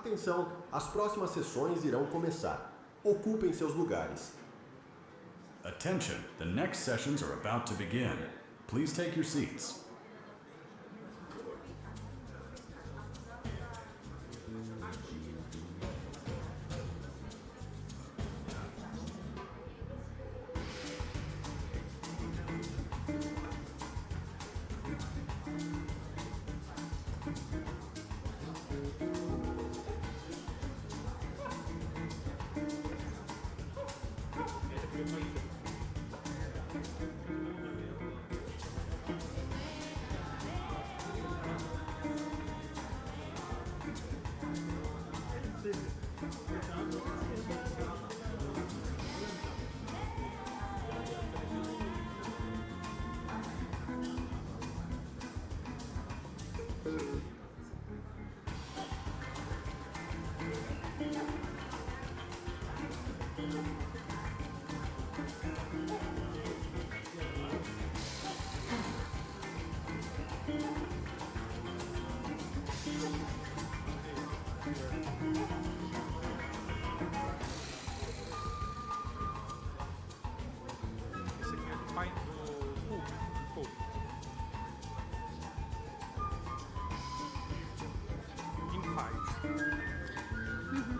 Atenção, as próximas sessões irão começar. Ocupem seus lugares. Attention, the next sessions are about to begin. Please take your seats.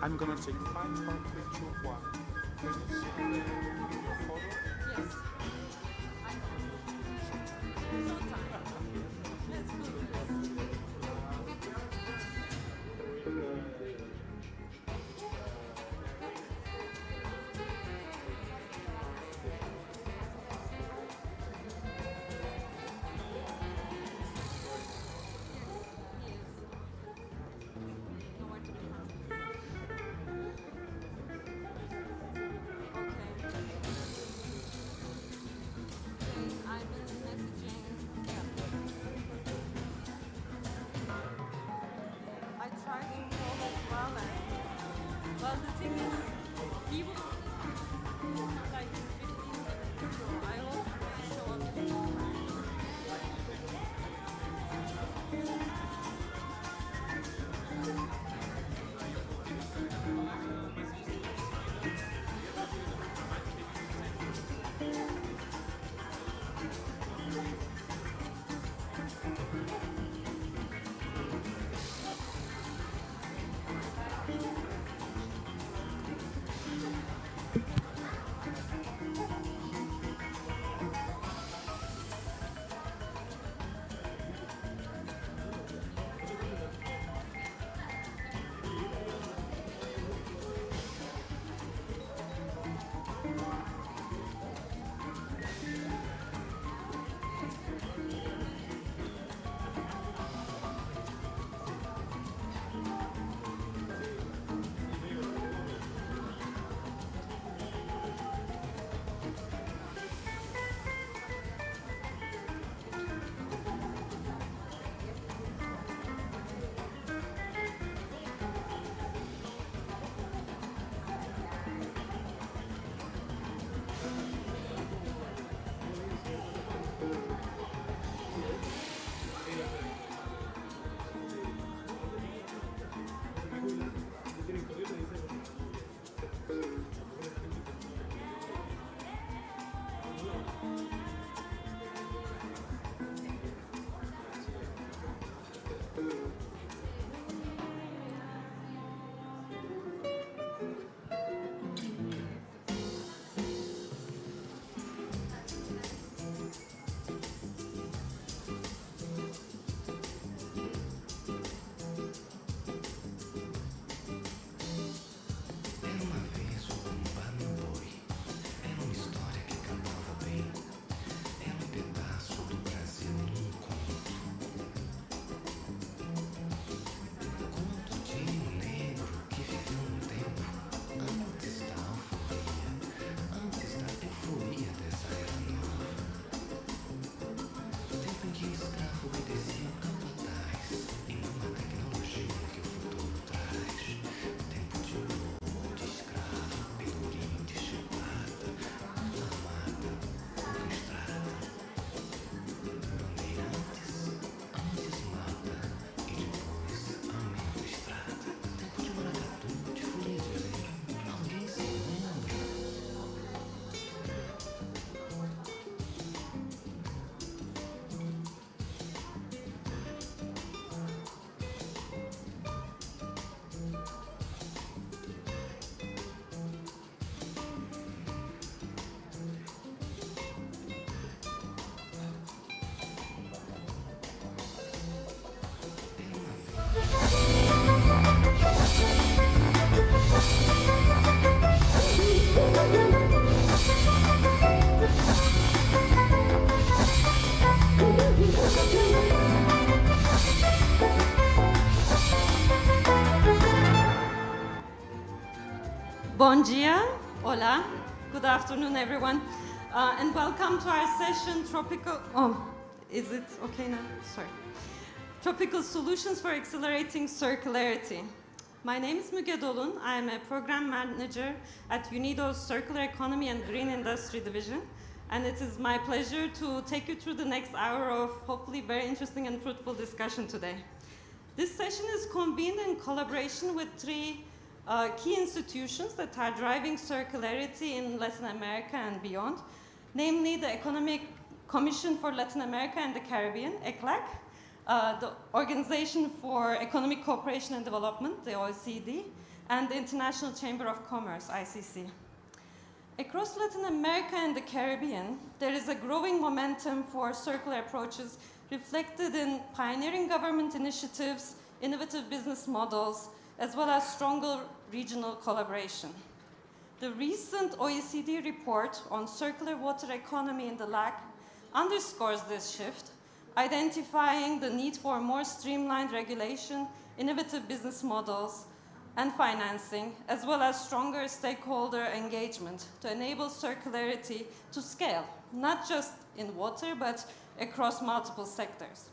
I'm gonna take 5, 4, 3, 2, 1. Can you see your photo? Yes. Let's do this. Well, the thing is, he will like in 15 minutes, so I hope he show up in time. Bom dia, hola, good afternoon everyone, and welcome to our session, is it okay now? Sorry. Tropical Solutions for Accelerating Circularity. My name is Müge Dolun. I am a program manager at UNIDO's Circular Economy and Green Industry Division, and it is my pleasure to take you through the next hour of hopefully very interesting and fruitful discussion today. This session is convened in collaboration with three key institutions that are driving circularity in Latin America and beyond, namely the Economic Commission for Latin America and the Caribbean, ECLAC, the Organization for Economic Cooperation and Development, the OECD, and the International Chamber of Commerce, ICC. Across Latin America and the Caribbean, there is a growing momentum for circular approaches reflected in pioneering government initiatives, innovative business models, as well as stronger regional collaboration. The recent OECD report on circular water economy in the LAC underscores this shift, identifying the need for more streamlined regulation, innovative business models, and financing, as well as stronger stakeholder engagement to enable circularity to scale, not just in water, but across multiple sectors.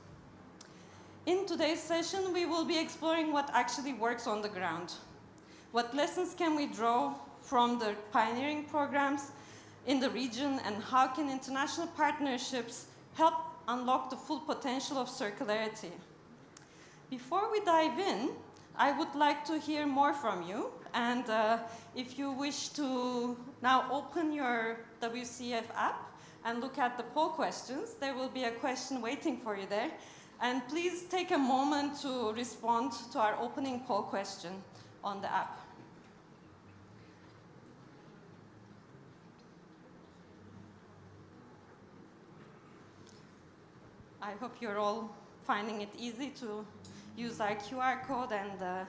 In today's session, we will be exploring what actually works on the ground. What lessons can we draw from the pioneering programs in the region, and how can international partnerships help unlock the full potential of circularity? Before we dive in, I would like to hear more from you, and if you wish to now open your WCEF app and look at the poll questions, there will be a question waiting for you there. And please take a moment to respond to our opening poll question on the app. I hope you're all finding it easy to use our QR code and the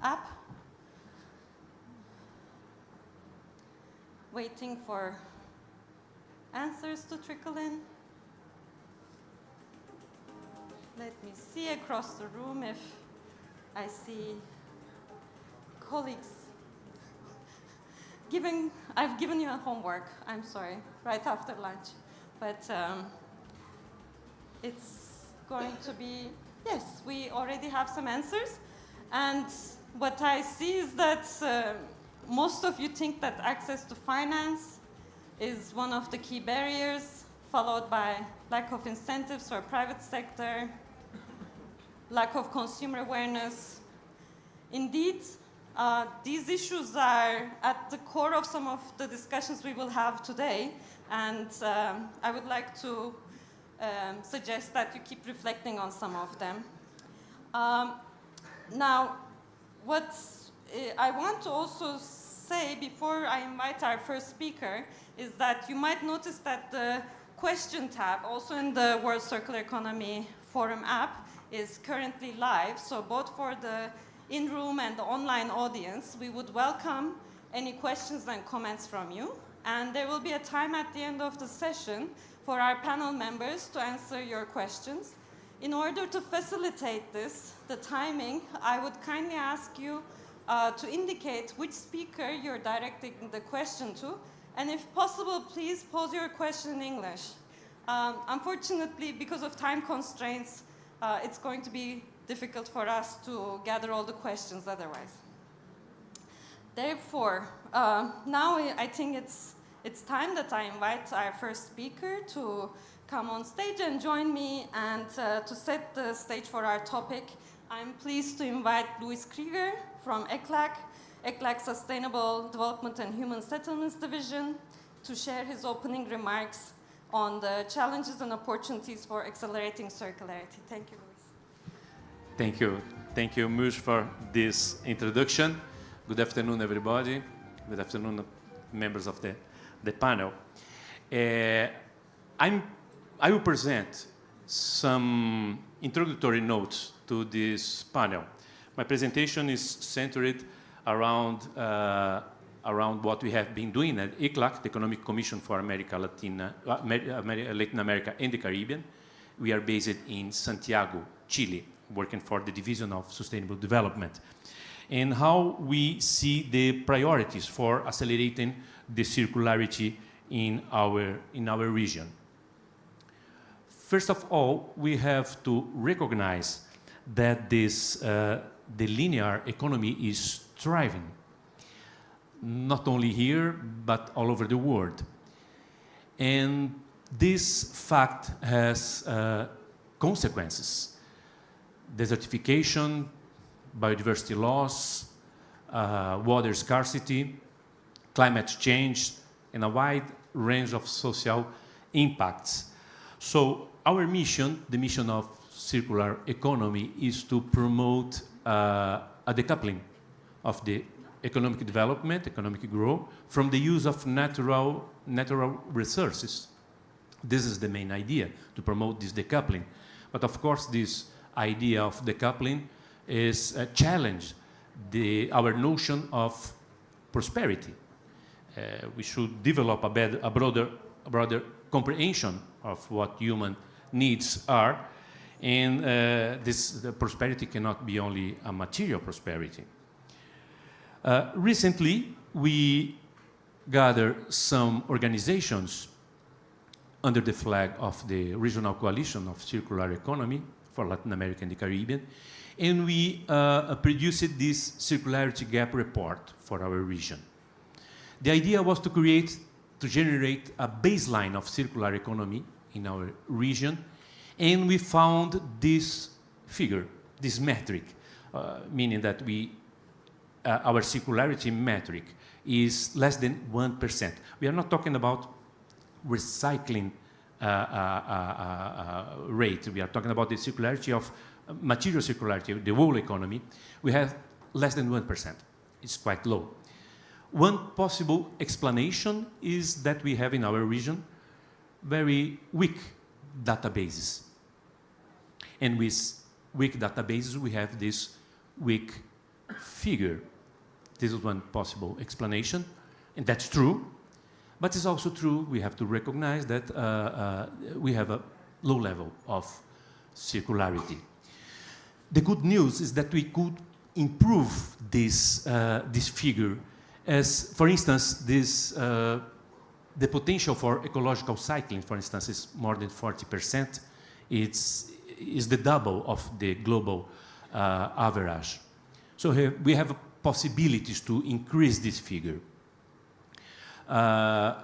app. Waiting for answers to trickle in. Let me see across the room if I see colleagues. I've given you a homework, I'm sorry, right after lunch. But it's going to be, yes, we already have some answers. And what I see is that most of you think that access to finance is one of the key barriers, followed by lack of incentives for private sector, lack of consumer awareness. Indeed, these issues are at the core of some of the discussions we will have today, and I would like to suggest that you keep reflecting on some of them. Now, what I want to also say before I invite our first speaker is that you might notice that the question tab, also in the World Circular Economy Forum app, is currently live. So both for the in-room and the online audience, we would welcome any questions and comments from you. And there will be a time at the end of the session for our panel members to answer your questions. In order to facilitate this, the timing, I would kindly ask you to indicate which speaker you're directing the question to, and if possible, please pose your question in English. Unfortunately, because of time constraints, it's going to be difficult for us to gather all the questions otherwise. Therefore, now I think it's time that I invite our first speaker to come on stage and join me, and to set the stage for our topic, I'm pleased to invite Luis Krieger from ECLAC Sustainable Development and Human Settlements Division, to share his opening remarks on the challenges and opportunities for accelerating circularity. Thank you, Luis. Thank you. Thank you, Muj, for this introduction. Good afternoon, everybody. Good afternoon, members of the panel. I will present some introductory notes to this panel. My presentation is centered around what we have been doing at ECLAC, the Economic Commission for Latin America and the Caribbean. We are based in Santiago, Chile, working for the Division of Sustainable Development. and how we see the priorities for accelerating the circularity in our region. First of all, we have to recognize that the linear economy is thriving, not only here, but all over the world. And this fact has consequences: desertification, biodiversity loss, water scarcity, climate change, and a wide range of social impacts. So our mission, the mission of circular economy, is to promote a decoupling of the economic development, economic growth, from the use of natural resources. This is the main idea, to promote this decoupling. But of course, this idea of decoupling is a challenge, our notion of prosperity. We should develop a broader comprehension of what human needs are, and the prosperity cannot be only a material prosperity. Recently, we gathered some organizations under the flag of the Regional Coalition of Circular Economy for Latin America and the Caribbean, and we produced this circularity gap report for our region. The idea was to generate a baseline of circular economy in our region, and we found this figure, this metric, meaning that our circularity metric is less than 1%. We are not talking about recycling rate. We are talking about the circularity of material circularity, the whole economy. We have less than 1%. It's quite low. One possible explanation is that we have in our region very weak databases. And with weak databases, we have this weak figure. This is one possible explanation, and that's true. But it's also true, we have to recognize that we have a low level of circularity. The good news is that we could improve this figure, as, for instance, the potential for ecological cycling, for instance, is more than 40%. Is the double of the global average. So here we have possibilities to increase this figure. That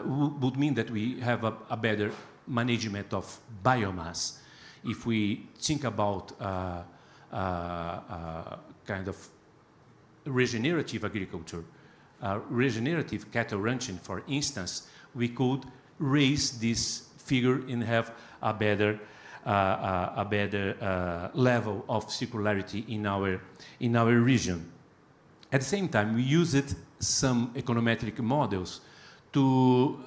would mean that we have a better management of biomass. If we think about kind of regenerative agriculture, regenerative cattle ranching, for instance, we could raise this figure and have a better level of circularity in our region. At the same time, we used some econometric models to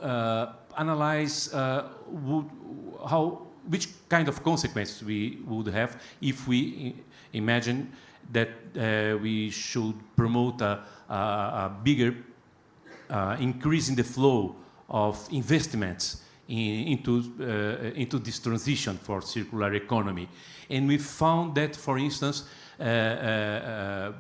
analyze which kind of consequences we would have if we imagine that we should promote a bigger increase in the flow of investments into this transition for circular economy. And we found that, for instance, the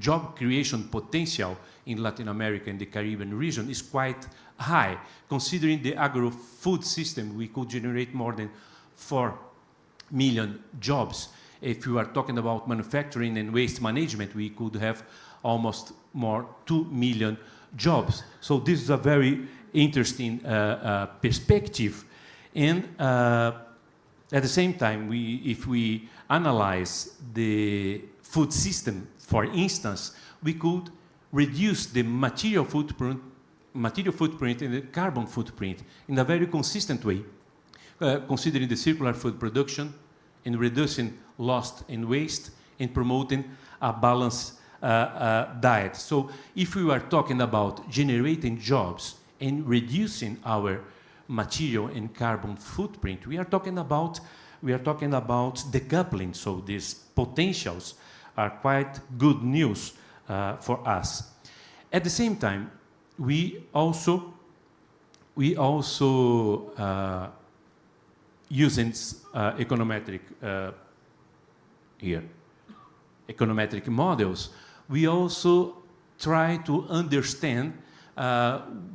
job creation potential in Latin America and the Caribbean region is quite high. Considering the agro-food system, we could generate more than 4 million jobs. If you are talking about manufacturing and waste management, we could have almost more 2 million jobs. So this is a very interesting perspective. And at the same time, if we analyze the food system, for instance, we could reduce the material footprint and the carbon footprint in a very consistent way, considering the circular food production and reducing loss and waste and promoting a balanced diet. So if we are talking about generating jobs and reducing our material and carbon footprint, we are talking about decoupling. So these potentials are quite good news for us. At the same time, we also using econometric here, econometric models, we also try to understand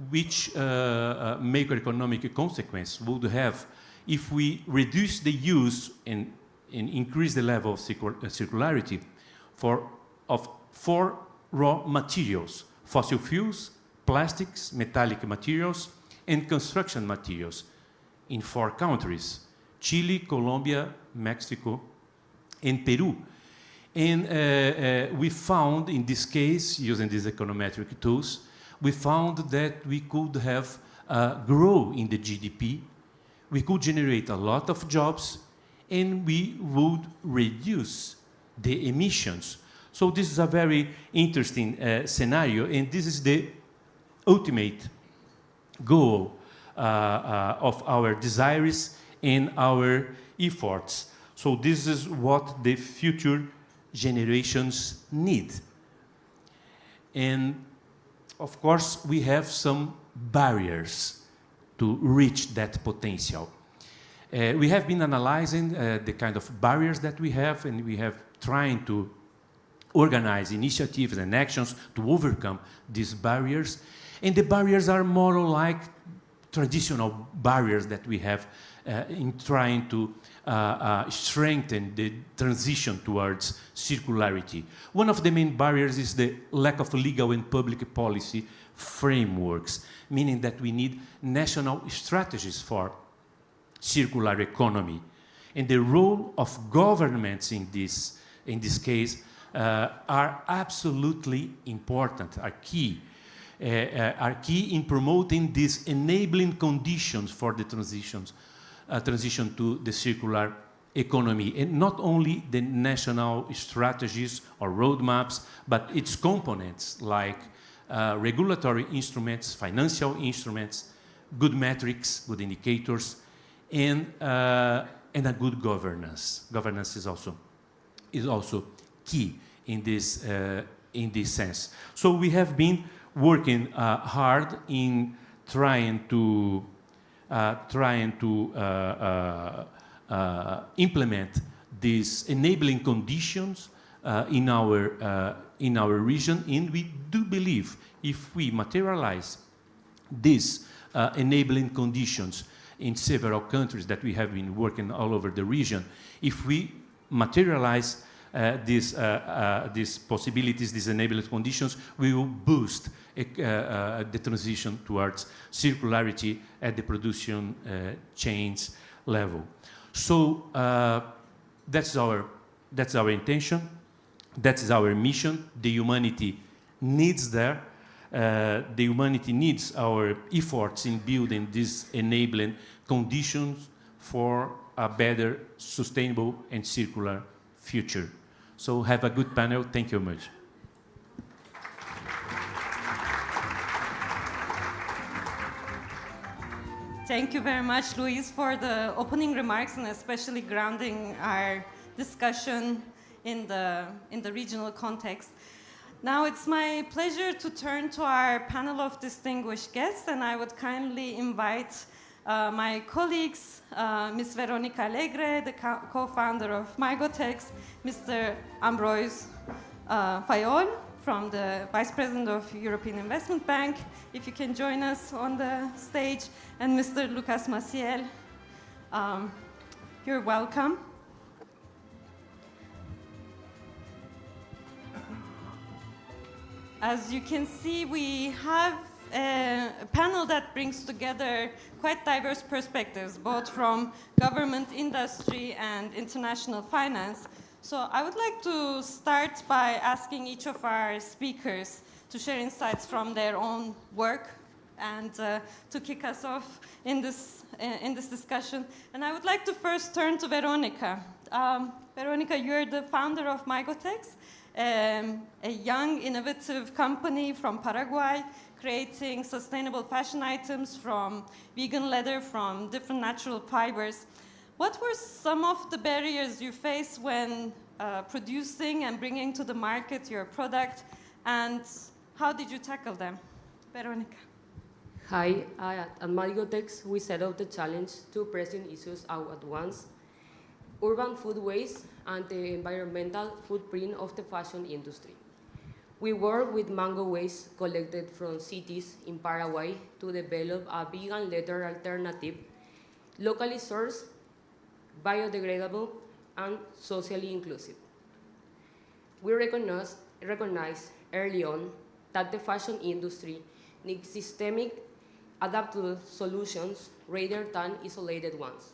which macroeconomic consequence would have if we reduce the use and increase the level of circularity of four raw materials: fossil fuels, plastics, metallic materials, and construction materials in 4 countries: Chile, Colombia, Mexico, and Peru. And we found, in this case, using these econometric tools, we found that we could have grow in the GDP, we could generate a lot of jobs, and we would reduce the emissions. So this is a very interesting scenario, and this is the ultimate goal of our desires and our efforts. So this is what the future generations need. And of course, we have some barriers to reach that potential. We have been analyzing the kind of barriers that we have, and we have trying to organize initiatives and actions to overcome these barriers. And the barriers are more like traditional barriers that we have in trying to strengthen the transition towards circularity. One of the main barriers is the lack of legal and public policy frameworks, meaning that we need national strategies for circular economy. And the role of governments in this case are absolutely important, are key in promoting these enabling conditions for the transition to the circular economy. And not only the national strategies or roadmaps, but its components like regulatory instruments, financial instruments, good metrics, good indicators, and a good governance. Governance is also key in this sense. So we have been working hard in trying to implement these enabling conditions in our region, and we do believe if we materialize these enabling conditions in several countries that we have been working all over the region, if we materialize these possibilities, these enabling conditions, we will boost the transition towards circularity at the production chains level. So that's our intention, that's our mission. The humanity needs there. The humanity needs our efforts in building these enabling conditions for a better, sustainable, and circular future. So have a good panel. Thank you very much. Thank you very much, Luis, for the opening remarks and especially grounding our discussion in the regional context. Now it's my pleasure to turn to our panel of distinguished guests, and I would kindly invite my colleagues, Ms. Veronica Alegre, the co-founder of Mygotex, Mr. Ambroise Fayol, from the Vice President of European Investment Bank, if you can join us on the stage, and Mr. Lucas Maciel. You're welcome. As you can see, we have a panel that brings together quite diverse perspectives, both from government, industry, and international finance. So I would like to start by asking each of our speakers to share insights from their own work and to kick us off in this discussion. And I would like to first turn to Veronica. Veronica, you're the founder of Mygotex, a young, innovative company from Paraguay, creating sustainable fashion items from vegan leather, from different natural fibers. What were some of the barriers you faced when producing and bringing to the market your product, and how did you tackle them? Veronica. Hi, at Mygotex, we set out the challenge to pressing issues out at once. urban food waste and the environmental footprint of the fashion industry. We work with mango waste collected from cities in Paraguay to develop a vegan leather alternative, locally sourced, biodegradable, and socially inclusive. We recognized early on that the fashion industry needs systemic, adaptable solutions rather than isolated ones.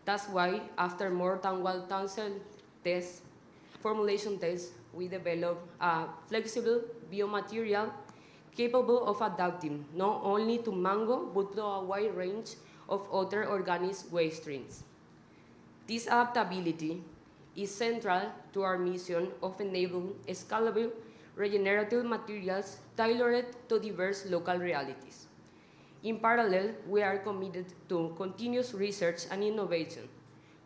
That's why, after more than 1,000 formulation tests, we developed a flexible biomaterial capable of adapting not only to mango, but to a wide range of other organic waste streams. This adaptability is central to our mission of enabling scalable, regenerative materials tailored to diverse local realities. In parallel, we are committed to continuous research and innovation,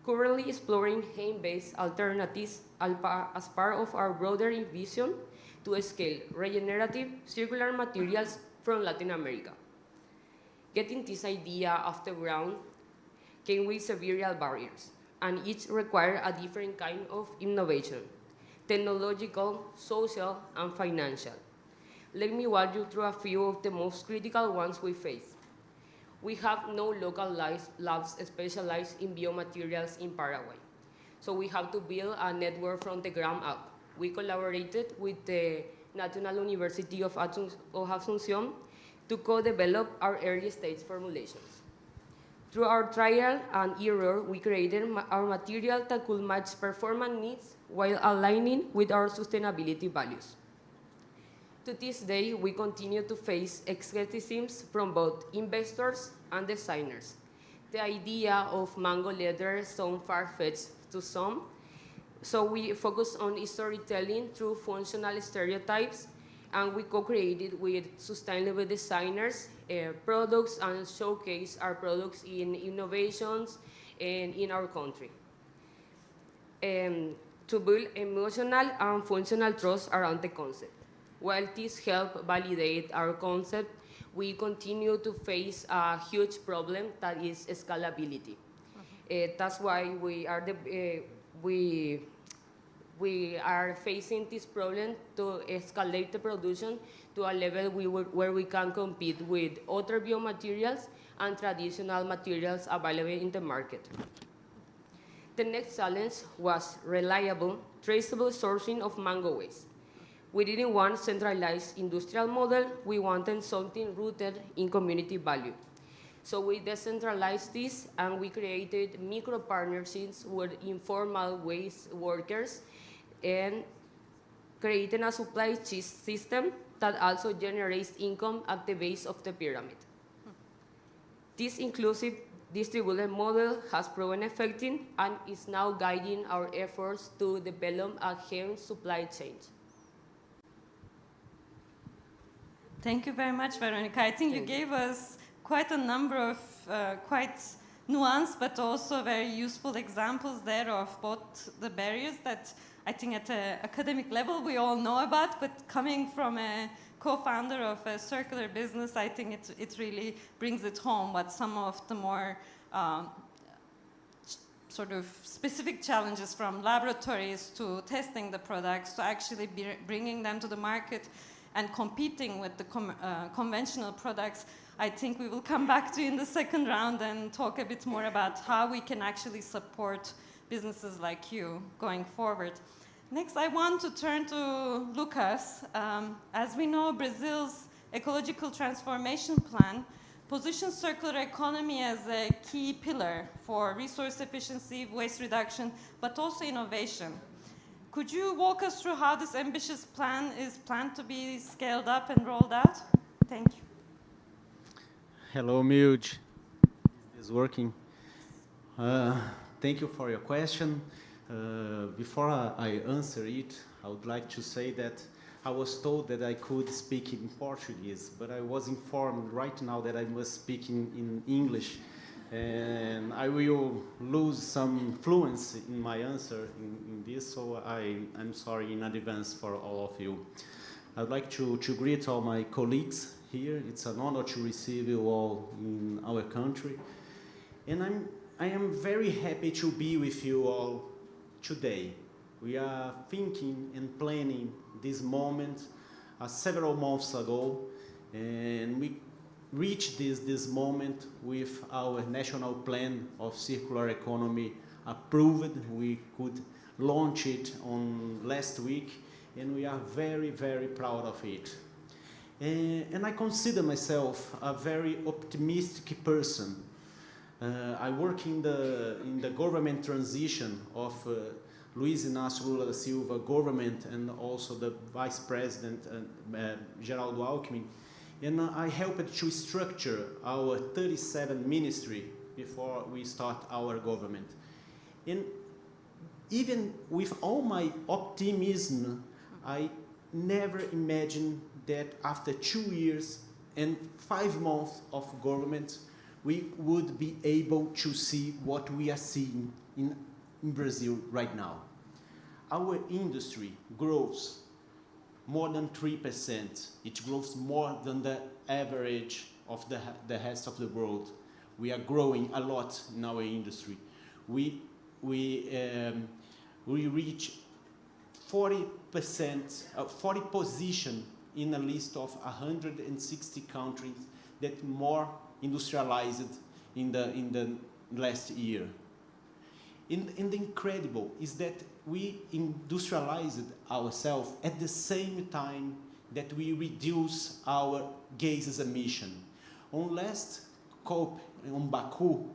currently exploring hemp-based alternatives as part of our broader vision to scale regenerative circular materials from Latin America. Getting this idea off the ground came with several barriers, and each require a different kind of innovation: technological, social, and financial. Let me walk you through a few of the most critical ones we face. We have no local labs specialized in biomaterials in Paraguay, so we have to build a network from the ground up. We collaborated with the National University of Asunción to co-develop our early stage formulations. Through our trial and error, we created our material that could match performance needs while aligning with our sustainability values. To this day, we continue to face skepticism from both investors and designers. The idea of mango leather sounds far-fetched to some, so we focus on storytelling through functional stereotypes, and we co-created with sustainable designers products and showcase our products in innovations and in our country. To build emotional and functional trust around the concept. While this helped validate our concept, we continue to face a huge problem that is scalability. That's why we are facing this problem to escalate the production to a level where we can compete with other biomaterials and traditional materials available in the market. The next challenge was reliable, traceable sourcing of mango waste. We didn't want centralized industrial model, we wanted something rooted in community value. So we decentralized this and we created micro partnerships with informal waste workers and creating a supply chain system that also generates income at the base of the pyramid. This inclusive distributed model has proven effective and is now guiding our efforts to develop a hemp supply chain. Thank you very much, Veronica. I think you gave us quite a number of quite nuanced but also very useful examples there of both the barriers that I think at an academic level we all know about, but coming from a co-founder of a circular business, I think it really brings it home what some of the more sort of specific challenges from laboratories to testing the products to actually bringing them to the market and competing with the conventional products. I think we will come back to in the second round and talk a bit more about how we can actually support businesses like you going forward. Next, I want to turn to Lucas. As we know, Brazil's ecological transformation plan positions circular economy as a key pillar for resource efficiency, waste reduction, but also innovation. Could you walk us through how this ambitious plan is planned to be scaled up and rolled out? Thank you. Hello, Milj. Is this working? Thank you for your question. Before I answer it, I would like to say that I was told that I could speak in Portuguese, but I was informed right now that I was speaking in English, and I will lose some fluency in my answer in this, so I'm sorry in advance for all of you. I'd like to greet all my colleagues here. It's an honor to receive you all in our country. And I am very happy to be with you all today. We are thinking and planning this moment several months ago, and we reached this moment with our national plan of circular economy approved. We could launch it on last week, and we are very, very proud of it. And I consider myself a very optimistic person. I work in the government transition of Luiz Inácio Lula da Silva government and also the Vice President Geraldo Alckmin. And I helped to structure our 37 ministry before we start our government. And even with all my optimism, I never imagined that after 2 years and 5 months of government, we would be able to see what we are seeing in Brazil right now. Our industry grows more than 3%. It grows more than the average of the rest of the world. We are growing a lot in our industry. We reach 40 position in a list of 160 countries that more industrialized in the last year. And the incredible is that we industrialized ourselves at the same time that we reduce our gases emission. On last COP on Baku,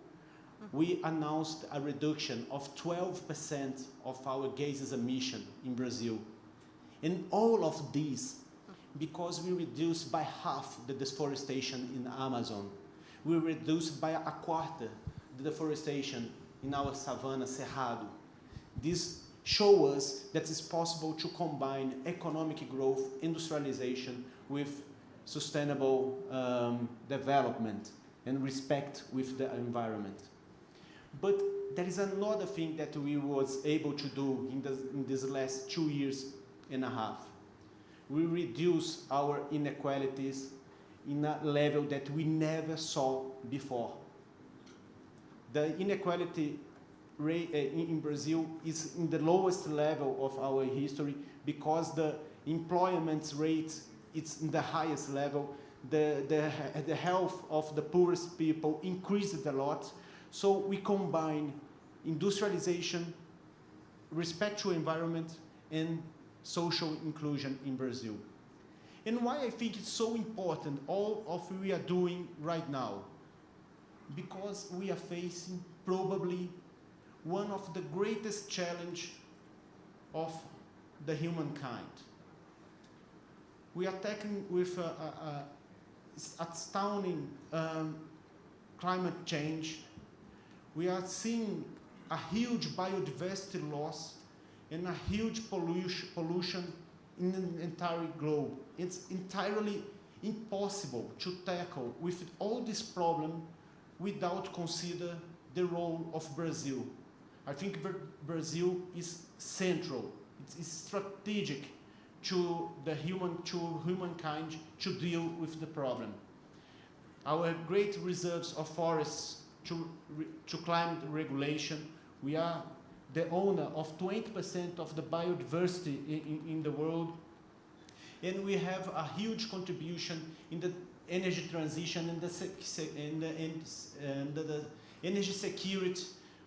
we announced a reduction of 12% of our gases emission in Brazil. And all of these, because we reduced by half the deforestation in the Amazon. We reduced by a quarter the deforestation in our savanna Cerrado. This shows us that it's possible to combine economic growth, industrialization with sustainable development and respect with the environment. But there is another thing that we was able to do in this last 2 years and a half. We reduce our inequalities in a level that we never saw before. The inequality rate in Brazil is in the lowest level of our history because the employment rate is in the highest level. The health of the poorest people increased a lot. So we combine industrialization, respect to environment, and social inclusion in Brazil. And why I think it's so important, all of what we are doing right now, because we are facing probably one of the greatest challenge of the humankind. We are tackling with astounding climate change. We are seeing a huge biodiversity loss and a huge pollution in the entire globe. It's entirely impossible to tackle with all this problem without consider the role of Brazil. I think Brazil is central. It's strategic to humankind to deal with the problem. Our great reserves of forests to climate regulation. We are the owner of 20% of the biodiversity in the world. And we have a huge contribution in the energy transition and the energy security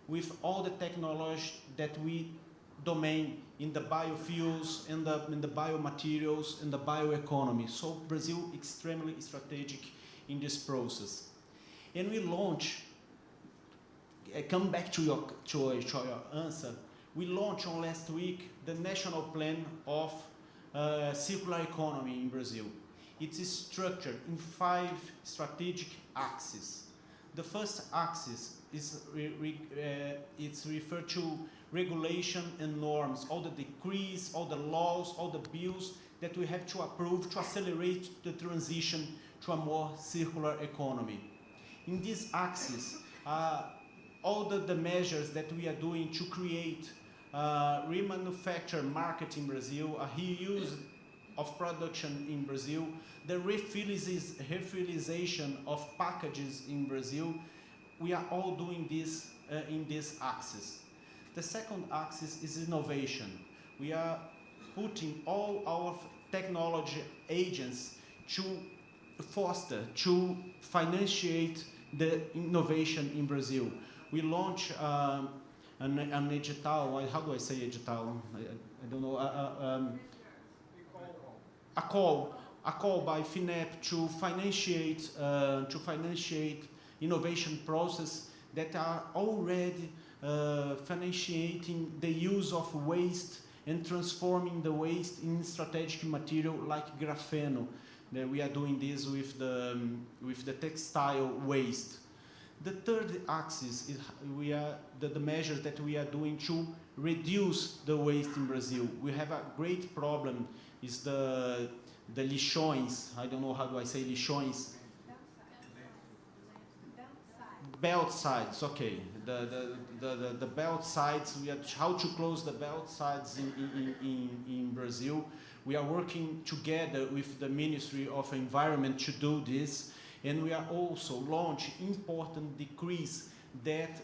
with all the technology that we domain in the biofuels and the biomaterials and the bioeconomy. So Brazil extremely strategic in this process. And we launch, I come back to your answer, we launched on last week the national plan of circular economy in Brazil. It is structured in 5 strategic axes. The first axis is it's referred to regulation and norms, all the decrees, all the laws, all the bills that we have to approve to accelerate the transition to a more circular economy. In this axis, all the measures that we are doing to create remanufacture market in Brazil, a reuse of production in Brazil, the refillization of packages in Brazil, we are all doing this in this axis. The second axis is innovation. We are putting all our technology agents to foster, to financiate the innovation in Brazil. We launched an edital, how do I say edital? I don't know, a call by FINEP to financiate innovation process that are already financiating the use of waste and transforming the waste in strategic material like graphene. That we are doing this with the textile waste. The third axis is the measures that we are doing to reduce the waste in Brazil. We have a great problem, is the lixões. I don't know how do I say lixões. Belt sides, okay. The belt sides, we are how to close the belt sides in Brazil. We are working together with the Ministry of Environment to do this, and we are also launching important decrees that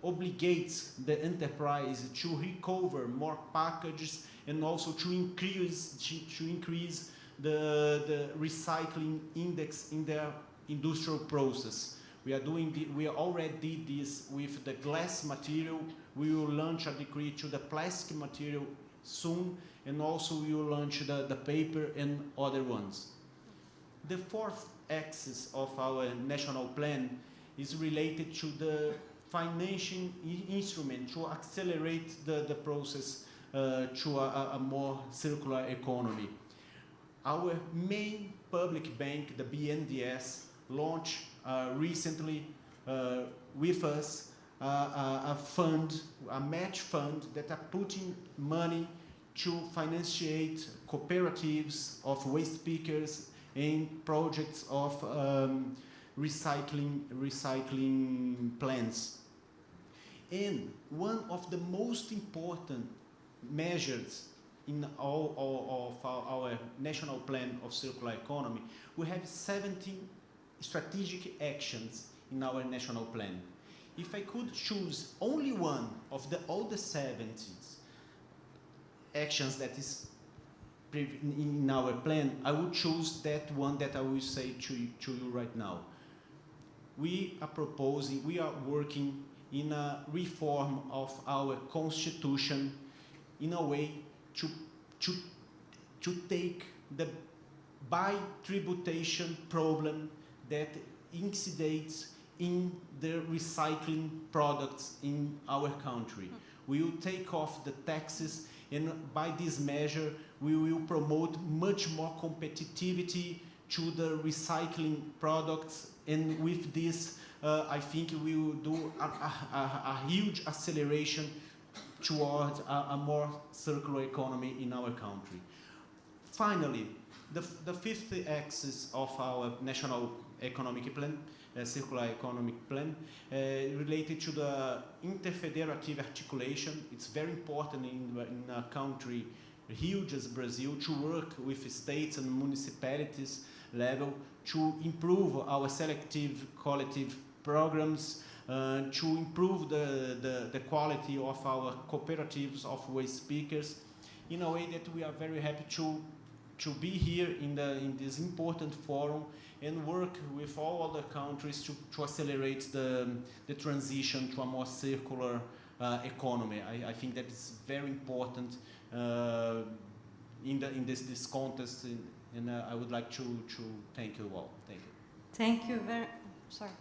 obligates the enterprise to recover more packages and also to increase the recycling index in their industrial process. We already did this with the glass material. We will launch a decree to the plastic material soon, and also we will launch the paper and other ones. The fourth axis of our national plan is related to the financial instrument to accelerate the process to a more circular economy. Our main public bank, the BNDES, launched recently with us a fund, a match fund that are putting money to financiate cooperatives of waste pickers and projects of recycling plants. And one of the most important measures in all of our national plan of circular economy, we have 17 strategic actions in our national plan. If I could choose only one of all the 70 actions that is in our plan, I would choose that one that I will say to you right now. We are working in a reform of our constitution in a way to take the bi-tributation problem that incides in the recycling products in our country. We will take off the taxes, and by this measure we will promote much more competitivity to the recycling products, and with this I think we will do a huge acceleration towards a more circular economy in our country. Finally, the fifth axis of our national economic plan, circular economic plan, related to the interfederative articulation. It's very important in a country huge as Brazil to work with states and municipalities level to improve our selective collective programs, to improve the quality of our cooperatives of waste pickers, in a way that we are very happy to be here in this important forum and work with all other countries to accelerate the transition to a more circular economy. I think that is very important in this contest, and I would like to thank you all. Thank you. Thank you very. Sorry.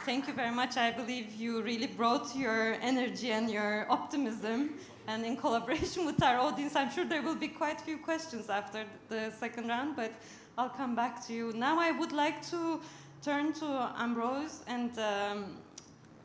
Thank you very much. I believe you really brought your energy and your optimism, and in collaboration with our audience, I'm sure there will be quite a few questions after the second round, but I'll come back to you. Now I would like to turn to Ambrose, and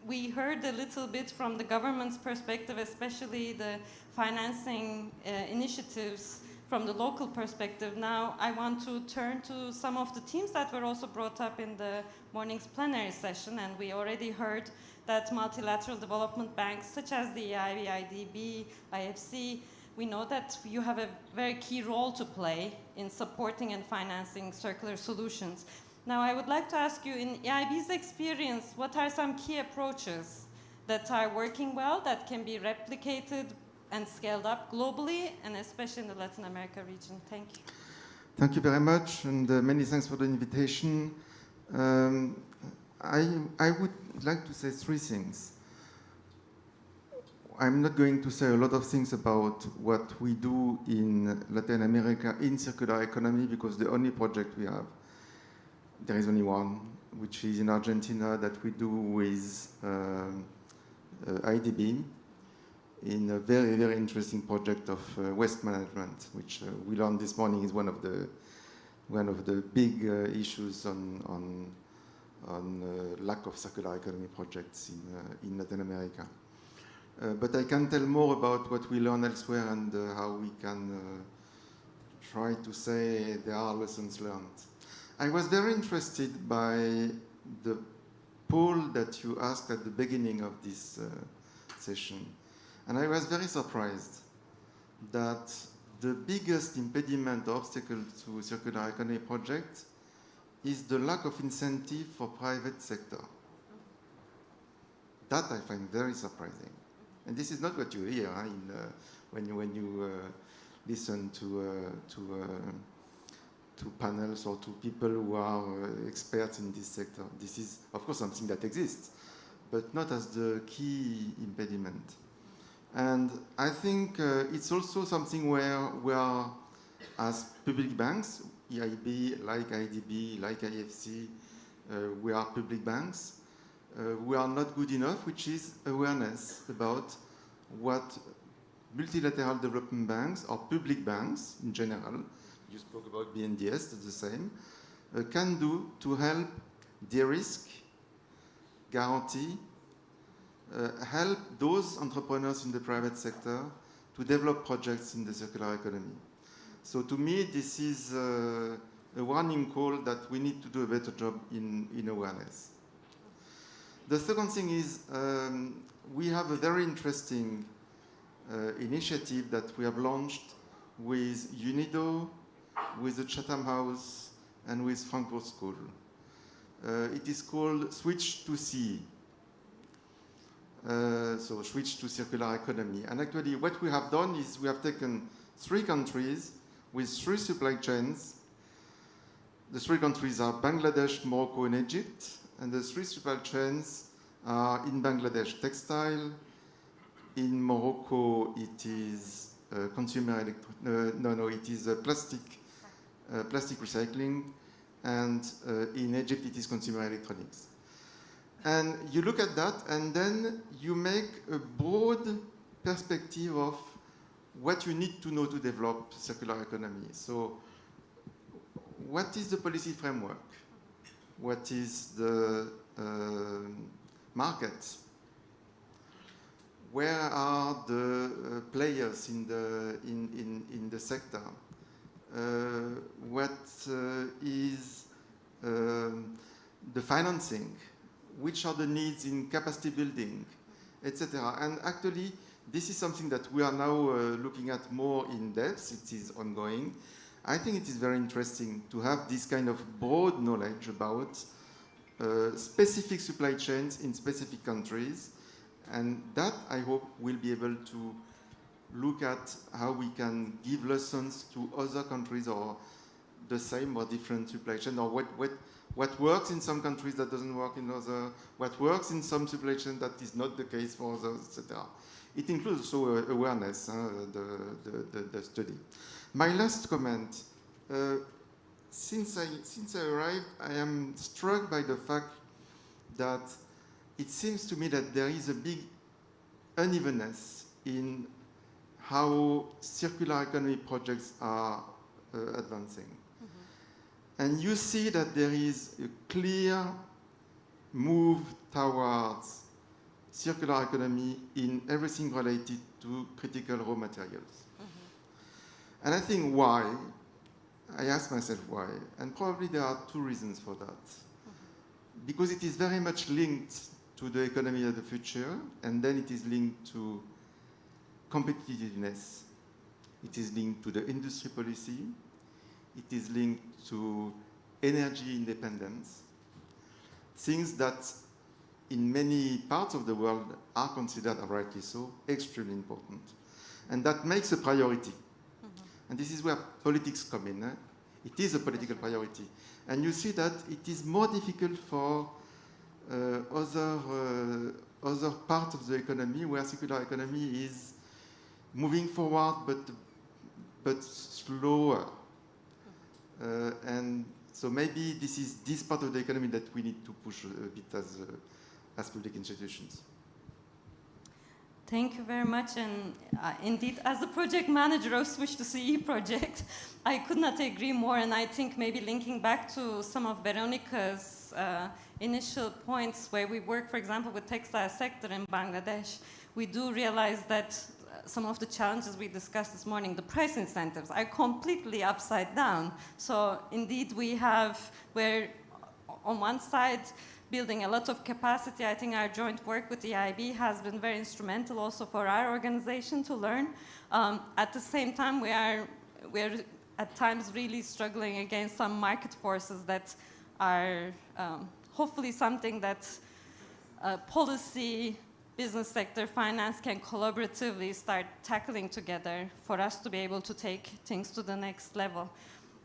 we heard a little bit from the government's perspective, especially the financing initiatives from the local perspective. Now I want to turn to some of the themes that were also brought up in the morning's plenary session, and we already heard that multilateral development banks such as the EIB, IDB, IFC we know that you have a very key role to play in supporting and financing circular solutions. Now, I would like to ask you, in EIB's experience, what are some key approaches that are working well, that can be replicated and scaled up globally, and especially in the Latin America region? Thank you. Thank you very much, and many thanks for the invitation. I would like to say three things. I'm not going to say a lot of things about what we do in Latin America in circular economy, because the only project we have, there is only one, which is in Argentina, that we do with IDB in a very, very interesting project of waste management, which we learned this morning is one of the big issues on lack of circular economy projects in Latin America. But I can tell more about what we learn elsewhere and how we can try to say there are lessons learned. I was very interested by the poll that you asked at the beginning of this session. And I was very surprised that the biggest impediment or obstacle to circular economy projects is the lack of incentive for private sector. That I find very surprising. And this is not what you hear when you listen to panels or to people who are experts in this sector. This is, of course, something that exists, but not as the key impediment. And I think it's also something where we are, as public banks, EIB, like IDB, like IFC, we are public banks. We are not good enough, which is awareness about what multilateral development banks or public banks in general, you spoke about BNDES, it's the same, can do to help de-risk, guarantee, help those entrepreneurs in the private sector to develop projects in the circular economy. So to me, this is a warning call that we need to do a better job in awareness. The second thing is we have a very interesting initiative that we have launched with UNIDO, with the Chatham House, and with Frankfurt School. It is called Switch to CE. So switch to circular economy. And actually what we have done is we have taken 3 countries with 3 supply chains. The 3 countries are Bangladesh, Morocco, and Egypt. And the 3 supply chains are in Bangladesh, textile. In Morocco, it is plastic recycling. And in Egypt, it is consumer electronics. And you look at that, and then you make a broad perspective of what you need to know to develop circular economy. So what is the policy framework? What is the market? Where are the players in the sector? What is the financing? Which are the needs in capacity building, etc. And actually, this is something that we are now looking at more in depth. It is ongoing. I think it is very interesting to have this kind of broad knowledge about specific supply chains in specific countries. And that, I hope, will be able to look at how we can give lessons to other countries or the same or different supply chain, or what works in some countries that doesn't work in others, what works in some supply chain that is not the case for others, etc. It includes also awareness, the study. My last comment, since I arrived, I am struck by the fact that it seems to me that there is a big unevenness in how circular economy projects are advancing. And you see that there is a clear move towards circular economy in everything related to critical raw materials. And I think why, I ask myself why, and probably there are 2 reasons for that. Because it is very much linked to the economy of the future, and then it is linked to competitiveness it is linked to the industry policy, it is linked to energy independence, things that in many parts of the world are considered, rightly so, extremely important. And that makes a priority. And this is where politics come in. It is a political priority. And you see that it is more difficult for other parts of the economy where circular economy is moving forward but slower. And so maybe this is this part of the economy that we need to push a bit as public institutions. Thank you very much. And indeed, as a project manager of Switch to CE project, I could not agree more. And I think maybe linking back to some of Veronica's initial points where we work, for example, with textile sector in Bangladesh, we do realize that some of the challenges we discussed this morning, the price incentives, are completely upside down. So indeed, we're on one side, building a lot of capacity. I think our joint work with the EIB has been very instrumental also for our organization to learn. At the same time, we're at times really struggling against some market forces that are hopefully something that policy, business sector, finance can collaboratively start tackling together for us to be able to take things to the next level.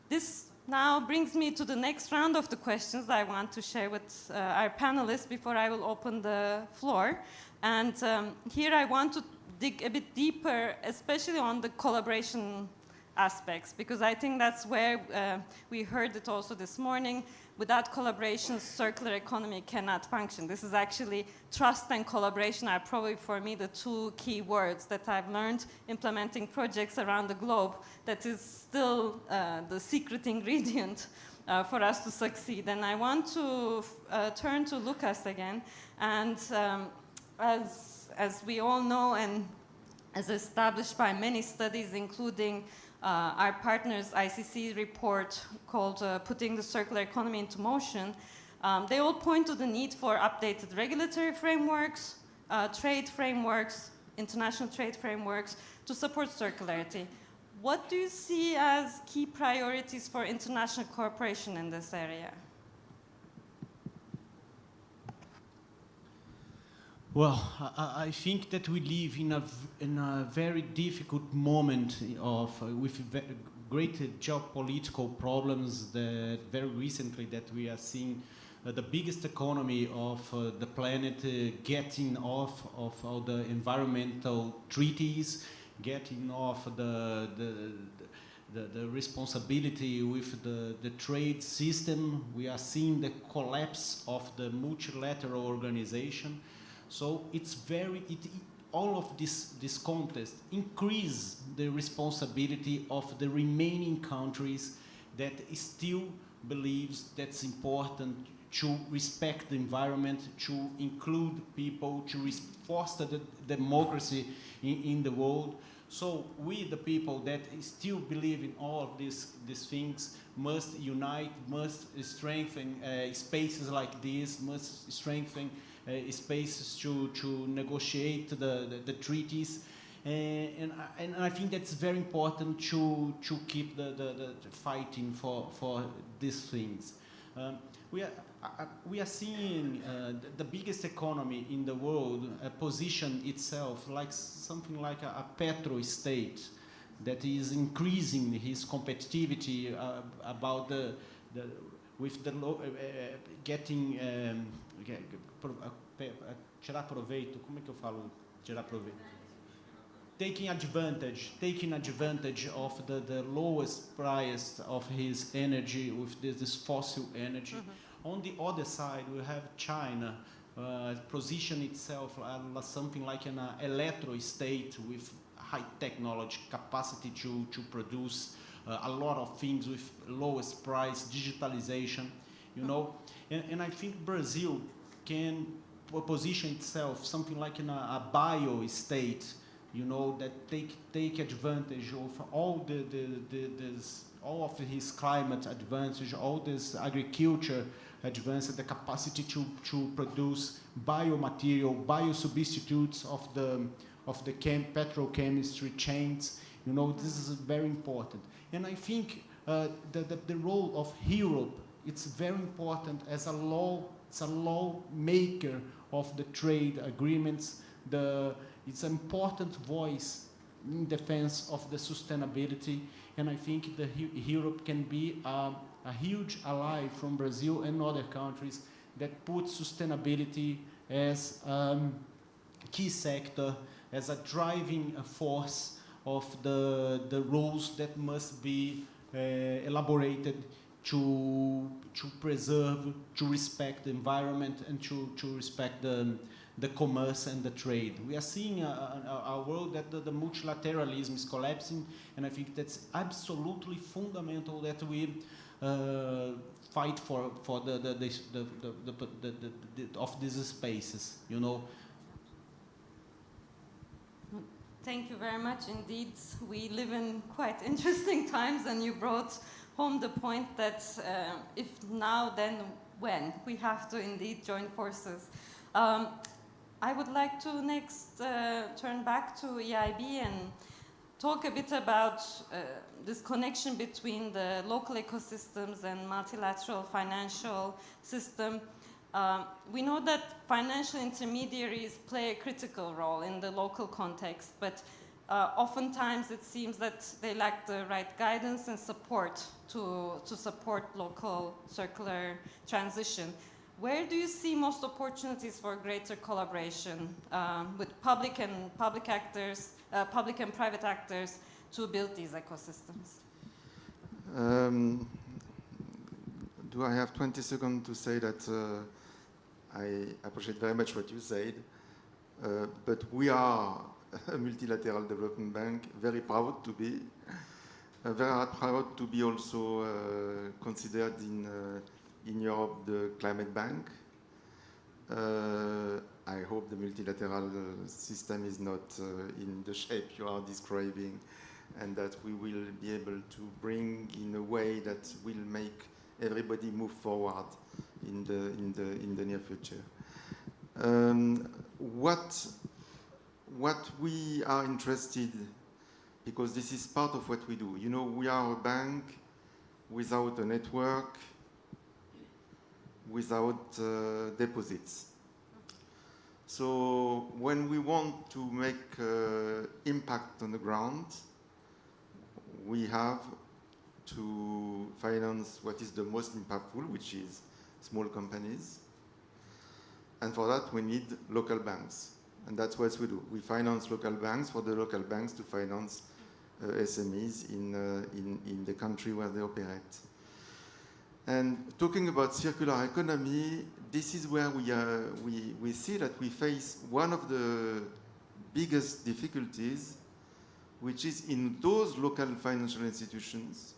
This now brings me to the next round of the questions I want to share with our panelists before I will open the floor. And here I want to dig a bit deeper, especially on the collaboration aspects, because I think that's where we heard it also this morning. Without collaboration, circular economy cannot function. This is actually trust and collaboration are probably for me the two key words that I've learned implementing projects around the globe that is still the secret ingredient for us to succeed. And I want to turn to Lucas again. And as we all know, and as established by many studies, including our partners' ICC report called Putting the Circular Economy into Motion, they all point to the need for updated regulatory frameworks, trade frameworks, international trade frameworks to support circularity. What do you see as key priorities for international cooperation in this area? Well, I think that we live in a very difficult moment with great geopolitical problems that very recently that we are seeing the biggest economy of the planet getting off of all the environmental treaties, getting off the responsibility with the trade system. We are seeing the collapse of the multilateral organization. So it's all of this contest increase the responsibility of the remaining countries that still believes that's important to respect the environment, to include people, to foster the democracy in the world. So we, the people that still believe in all of these things, must unite, must strengthen spaces like this, must strengthen spaces to negotiate the treaties, and I think that's very important to keep the fighting for these things. We are seeing the biggest economy in the world position itself like something like a petro state that is increasing his competitivity about getting tirar proveito. Como é que eu falo tirar proveito? Taking advantage of the lowest price of his energy with this fossil energy. Mm-hmm. On the other side, we have China position itself as something like an electro state with high technology capacity to produce a lot of things with lowest price, digitalization, you know. And I think Brazil can position itself something like in a bio state, you know, that take advantage of all all of his climate advantage, all this agriculture advance, the capacity to produce biomaterial, biosubstitutes of the petrochemistry chains, You know, this is very important. And I think the role of Europe, it's very important as a lawmaker of the trade agreements. It's an important voice in defense of the sustainability, and I think Europe can be a huge ally from Brazil and other countries that put sustainability as a key sector, as a driving force of the rules that must be elaborated to preserve, to respect the environment, and to respect the commerce and the trade. We are seeing a world that the multilateralism is collapsing, and I think that's absolutely fundamental that we fight for of these spaces, you know. Thank you very much indeed. We live in quite interesting times, and you brought home the point that if now, then when? We have to indeed join forces. I would like to next turn back to EIB and talk a bit about this connection between the local ecosystems and multilateral financial system. We know that financial intermediaries play a critical role in the local context, but oftentimes it seems that they lack the right guidance and support to support local circular transition. Where do you see most opportunities for greater collaboration with public and private actors to build these ecosystems? Do I have 20 seconds to say that I appreciate very much what you said, but we are a multilateral development bank, very proud to be, very proud to be also considered in Europe the climate bank. I hope the multilateral system is not in the shape you are describing, and that we will be able to bring in a way that will make everybody move forward in the near future. What we are interested, because this is part of what we do. You know, we are a bank without a network, without deposits. So when we want to make impact on the ground, we have to finance what is the most impactful, which is small companies. And for that, we need local banks. And that's what we do. We finance local banks for the local banks to finance SMEs in the country where they operate. And talking about circular economy, this is where we see that we face one of the biggest difficulties, which is in those local financial institutions,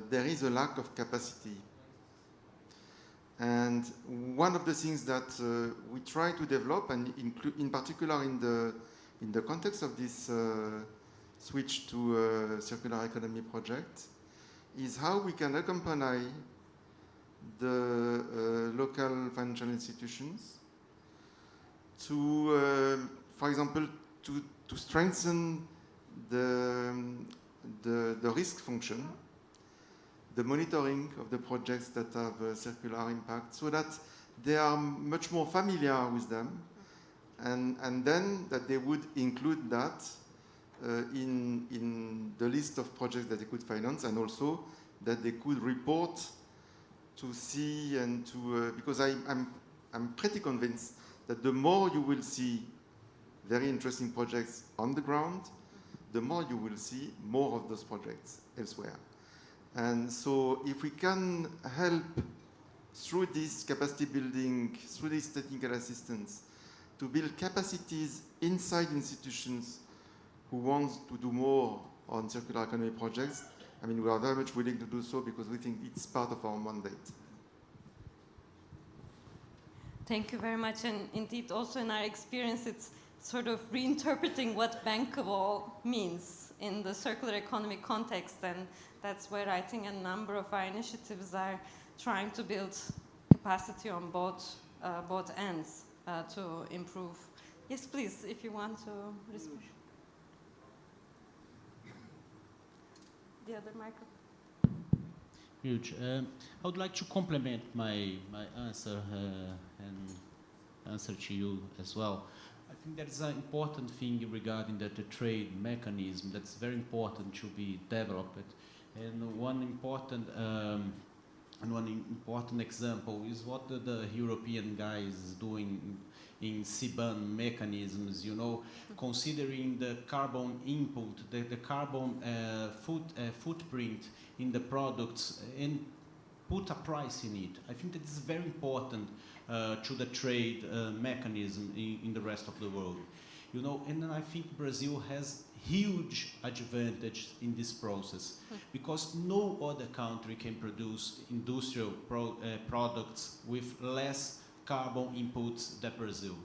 there is a lack of capacity. And one of the things that we try to develop, and in particular in the context of this switch to a circular economy project, is how we can accompany the local financial institutions to, for example, to strengthen the risk function, the monitoring of the projects that have a circular impact, so that they are much more familiar with them, and then that they would include that in the list of projects that they could finance, and also that they could report to see and to, because I'm pretty convinced that the more you will see very interesting projects on the ground, the more you will see more of those projects elsewhere. And so if we can help through this capacity building, through this technical assistance, to build capacities inside institutions who want to do more on circular economy projects, I mean, we are very much willing to do so because we think it's part of our mandate. Thank you very much. And indeed, also in our experience, it's sort of reinterpreting what bankable means in the circular economy context. And that's where I think a number of our initiatives are trying to build capacity on both ends to improve. Yes, please, if you want to respond. the other microphone. Huge. I would like to complement my answer and answer to you as well. I think there is an important thing regarding the trade mechanism that's very important to be developed. And one important example is what the European guys is doing in CBAM mechanisms, you know, considering the carbon input, the carbon footprint in the products and put a price in it. I think that is very important to the trade mechanism in the rest of the world. You know, and I think Brazil has huge advantage in this process because no other country can produce industrial products with less carbon inputs than Brazil.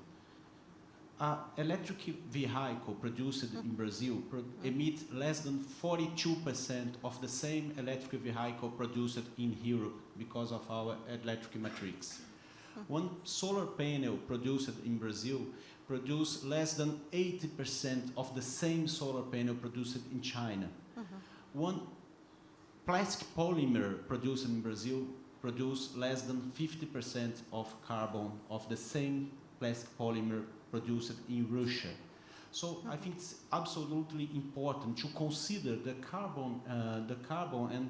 Electric vehicle produced in Brazil emits less than 42% of the same electric vehicle produced in Europe because of our electric matrix. One solar panel produced in Brazil produces less than 80% of the same solar panel produced in China. One plastic polymer produced in Brazil produces less than 50% of carbon of the same plastic polymer produced in Russia. So I think it's absolutely important to consider the carbon and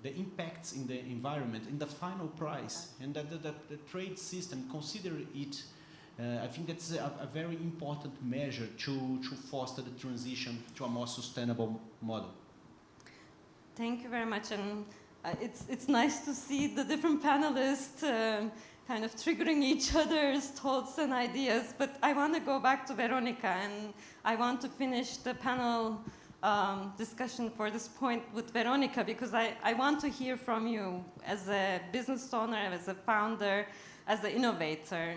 the impacts in the environment in the final price, and that the trade system consider it. I think that's a very important measure to foster the transition to a more sustainable model. Thank you very much, and it's nice to see the different panelists kind of triggering each other's thoughts and ideas, but I want to go back to Veronica, and I want to finish the panel discussion for this point with Veronica, because I want to hear from you as a business owner, as a founder, as an innovator.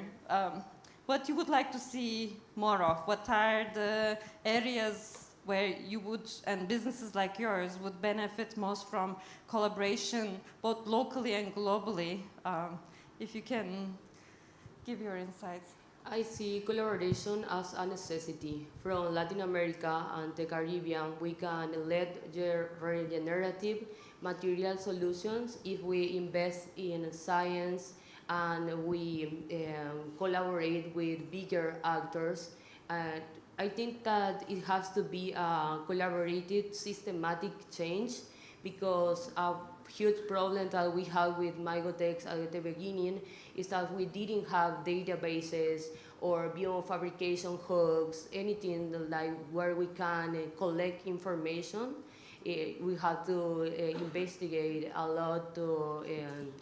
What you would like to see more of? What are the areas where you would, and businesses like yours, would benefit most from collaboration, both locally and globally? If you can give your insights. I see collaboration as a necessity. From Latin America and the Caribbean, we can lead regenerative material solutions if we invest in science and we collaborate with bigger actors. I think that it has to be a collaborative, systematic change, because a huge problem that we had with Mygotex at the beginning is that we didn't have databases or biofabrication hubs, anything like where we can collect information. We had to investigate a lot to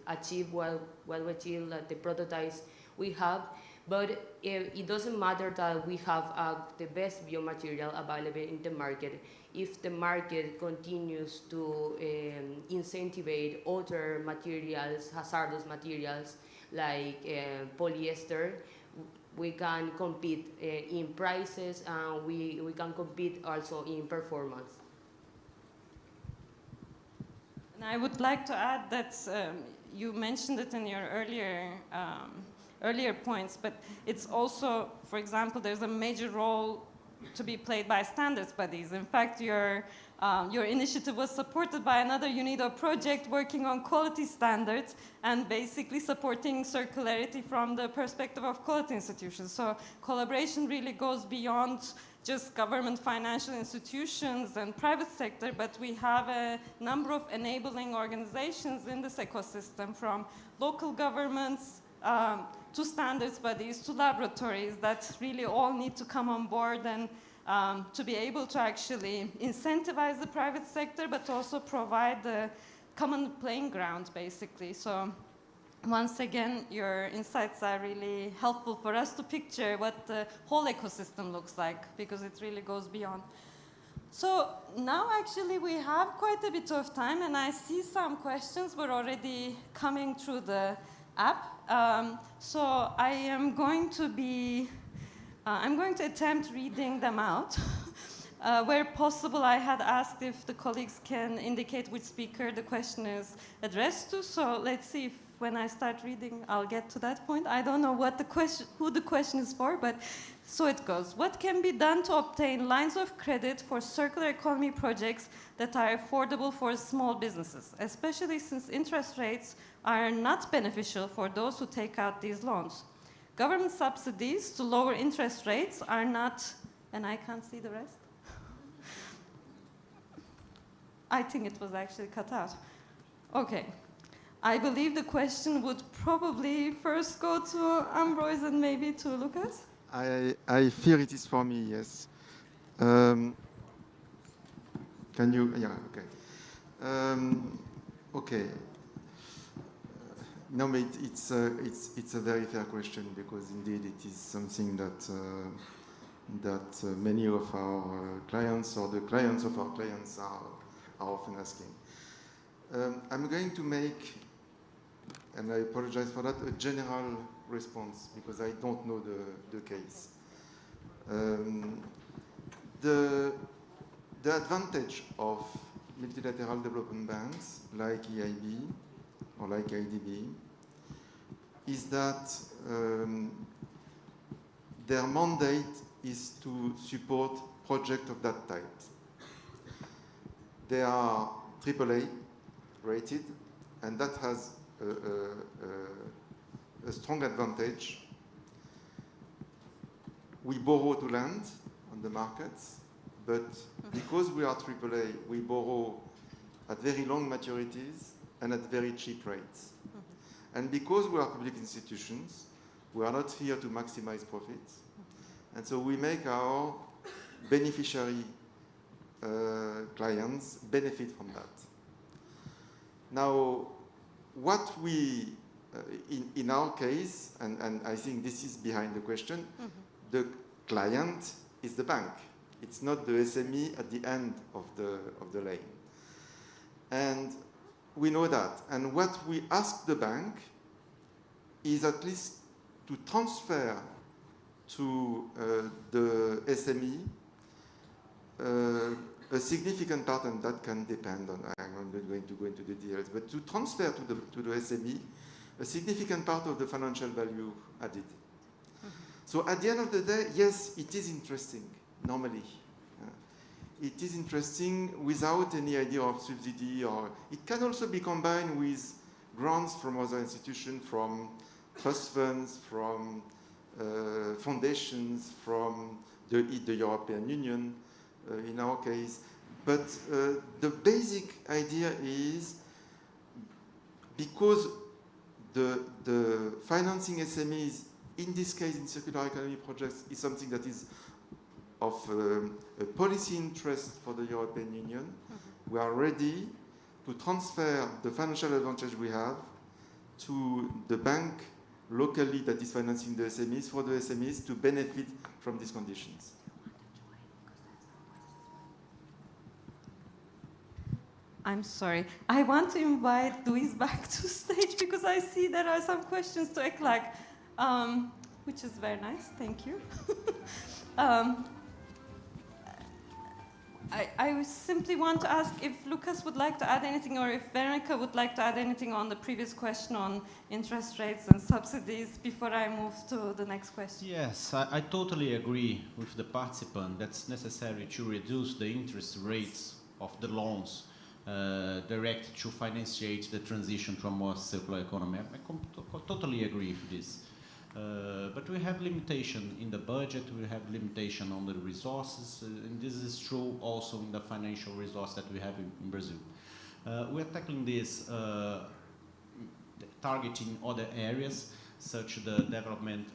achieve what we achieve, like the prototypes we have. But it doesn't matter that we have the best biomaterial available in the market. If the market continues to incentivize other materials, hazardous materials like polyester, we can compete in prices, and we can compete also in performance. And I would like to add that you mentioned it in your earlier points, but it's also, for example, there's a major role to be played by standards bodies. In fact, your initiative was supported by another UNIDO project working on quality standards and basically supporting circularity from the perspective of quality institutions. So collaboration really goes beyond just government financial institutions and private sector, but we have a number of enabling organizations in this ecosystem, from local governments to standards bodies, to laboratories, that really all need to come on board and to be able to actually incentivize the private sector, but also provide the common playing ground, basically. So once again, your insights are really helpful for us to picture what the whole ecosystem looks like, because it really goes beyond. So now actually we have quite a bit of time, and I see some questions were already coming through the app. So I am going to attempt reading them out. Where possible, I had asked if the colleagues can indicate which speaker the question is addressed to. So let's see if when I start reading, I'll get to that point. I don't know what the question, who the question is for, but so it goes. What can be done to obtain lines of credit for circular economy projects that are affordable for small businesses, especially since interest rates are not beneficial for those who take out these loans? Government subsidies to lower interest rates are not, and I can't see the rest. I think it was actually cut out. Okay. I believe the question would probably first go to Ambroise and maybe to Lucas. I fear it is for me, yes. Can you, yeah, okay. Okay. No, but it's a very fair question, because indeed it is something that many of our clients or the clients of our clients are often asking. I'm going to make, and I apologize for that, a general response, because I don't know the case. The advantage of multilateral development banks like EIB or like IDB is that their mandate is to support projects of that type. They are AAA rated, and that has a strong advantage. We borrow to lend on the markets, but because we are AAA, we borrow at very long maturities and at very cheap rates. And because we are public institutions, we are not here to maximize profits. And so we make our beneficiary clients benefit from that. Now, what we, in our case, and I think this is behind the question, the client is the bank. It's not the SME at the end of the lane. And we know that. And what we ask the bank is at least to transfer to the SME a significant part, and that can depend on, I'm not going to go into the details, but to transfer to the SME a significant part of the financial value added. So at the end of the day, yes, it is interesting, normally. It is interesting without any idea of subsidy, or it can also be combined with grants from other institutions, from trust funds, from foundations, from the European Union, in our case. But the basic idea is, because the financing SMEs, in this case in circular economy projects, is something that is of a policy interest for the European Union, we are ready to transfer the financial advantage we have to the bank locally that is financing the SMEs, for the SMEs to benefit from these conditions. I'm sorry. I want to invite Luis back to stage, because I see there are some questions to ECLAC, which is very nice. Thank you. I simply want to ask if Lucas would like to add anything, or if Veronica would like to add anything on the previous question on interest rates and subsidies before I move to the next question. Yes, I totally agree with the participant. That's necessary to reduce the interest rates of the loans direct to financiate the transition to a more circular economy. I totally agree with this. But we have limitation in the budget, we have limitation on the resources, and this is true also in the financial resource that we have in Brazil. We are tackling this targeting other areas, such the development,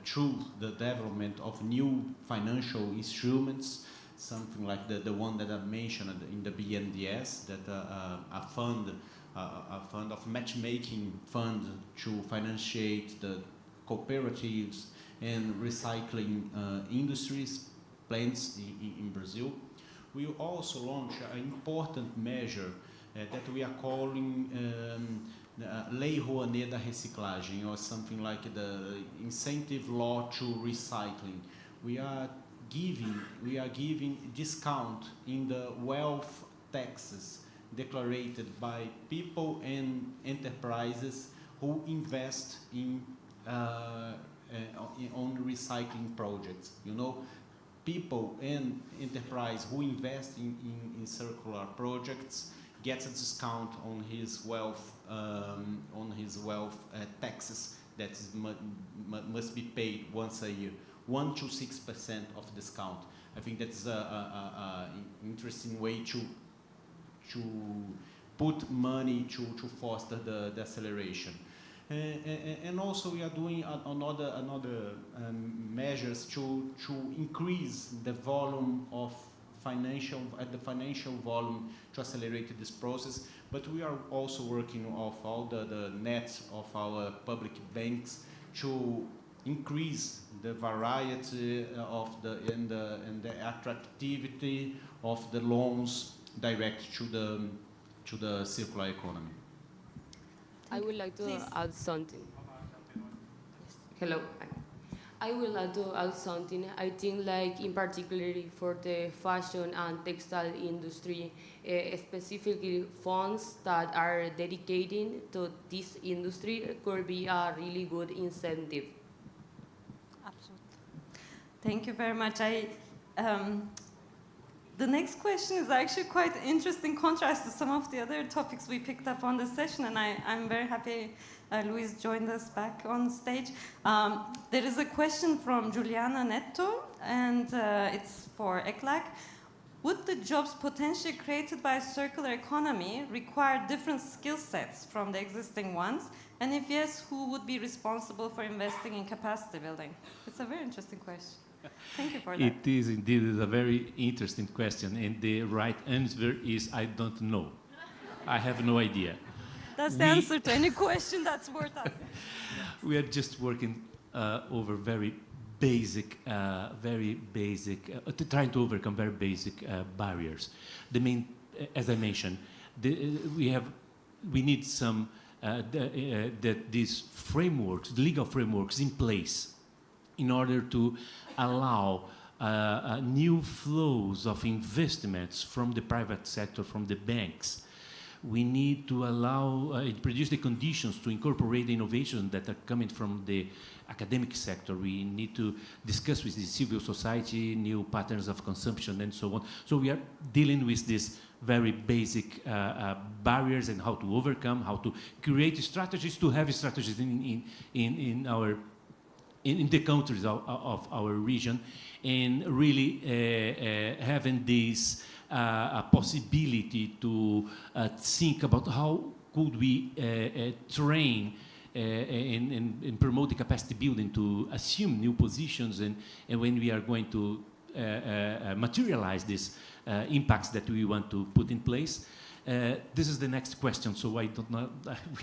through the development of new financial instruments, something like the one that I mentioned in the BNDES, that a fund of matchmaking fund to financiate the cooperatives and recycling industries, plants in Brazil. We also launch an important measure that we are calling Lei Rouanet da Reciclagem, or something like the incentive law to recycling. We are giving discount in the wealth taxes declared by people and enterprises who invest on recycling projects. You know, people and enterprise who invest in circular projects gets a discount on his wealth taxes that is must be paid once a year, 1 to 6% of discount. I think that's an interesting way to put money to foster the acceleration. And also we are doing another measures to increase the volume of financial volume to accelerate this process. But we are also working off all the nets of our public banks to increase the variety of and the attractivity of the loans direct to the circular economy. I would like to Please. add something. Hello. I would like to add something. I think, like in particular for the fashion and textile industry, specifically funds that are dedicated to this industry could be a really good incentive. Absolutely. Thank you very much. The next question is actually quite interesting contrast to some of the other topics we picked up on the session, and I'm very happy Luis joined us back on stage. There is a question from Juliana Netto, and it's for ECLAC. Would the jobs potentially created by a circular economy require different skill sets from the existing ones? And if yes, who would be responsible for investing in capacity building? It's a very interesting question. Thank you for that. It is indeed a very interesting question, and the right answer is I don't know. I have no idea. That's the answer to any question that's worth asking. We are just working over very basic, trying to overcome very basic barriers. The main, as I mentioned, we need some these frameworks, legal frameworks in place in order to allow new flows of investments from the private sector, from the banks. We need to allow, produce the conditions to incorporate the innovations that are coming from the academic sector. We need to discuss with the civil society new patterns of consumption and so on. So we are dealing with these very basic barriers and how to overcome, how to create strategies, to have strategies in the countries of our region, and really having this possibility to think about how could we train and promote the capacity building to assume new positions, and when we are going to materialize these impacts that we want to put in place. This is the next question, so I don't know.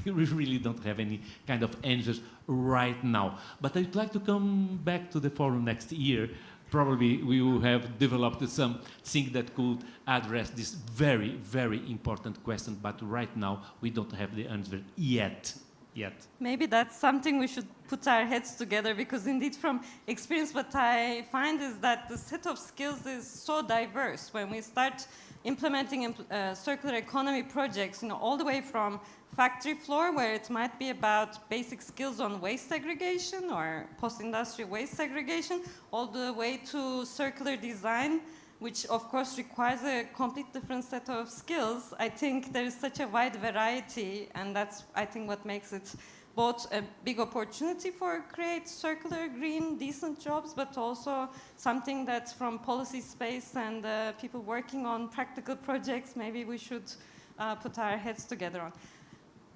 We really don't have any kind of answers right now. But I'd like to come back to the forum next year. Probably we will have developed something that could address this very, very important question. But right now we don't have the answer yet. Maybe that's something we should put our heads together, because indeed from experience what I find is that the set of skills is so diverse. When we start implementing circular economy projects, all the way from factory floor, where it might be about basic skills on waste segregation or post-industrial waste segregation, all the way to circular design, which of course requires a complete different set of skills. I think there is such a wide variety, and that's, I think, what makes it both a big opportunity for create circular, green, decent jobs, but also something that from policy space and people working on practical projects, maybe we should put our heads together on.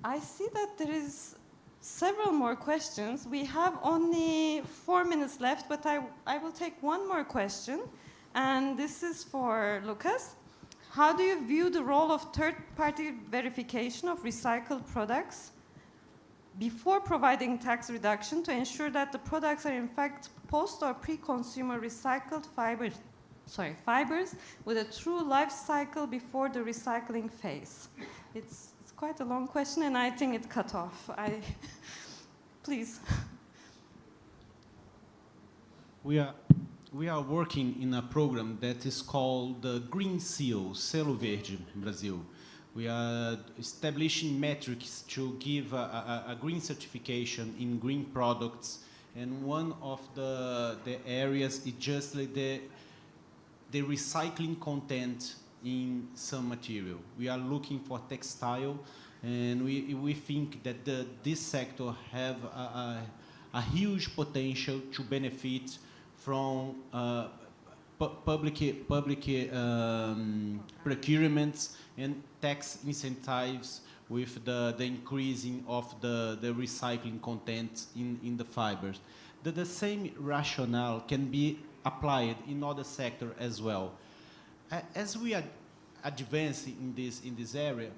I see that there is several more questions. We have only 4 minutes left, but I will take one more question. And this is for Lucas. How do you view the role of third-party verification of recycled products before providing tax reduction to ensure that the products are in fact post or pre-consumer recycled fibers with a true life cycle before the recycling phase? It's quite a long question, and I think it cut off. Please. We are working in a program that is called the Green Seal, Selo Verde in Brazil, We are establishing metrics to give a green certification in green products. And one of the areas is just like the recycling content in some material. We are looking for textile, and we think that this sector have a huge potential to benefit from public procurements and tax incentives with the increasing of the recycling content in the fibers. The same rationale can be applied in other sectors as well. As we are advancing in this area,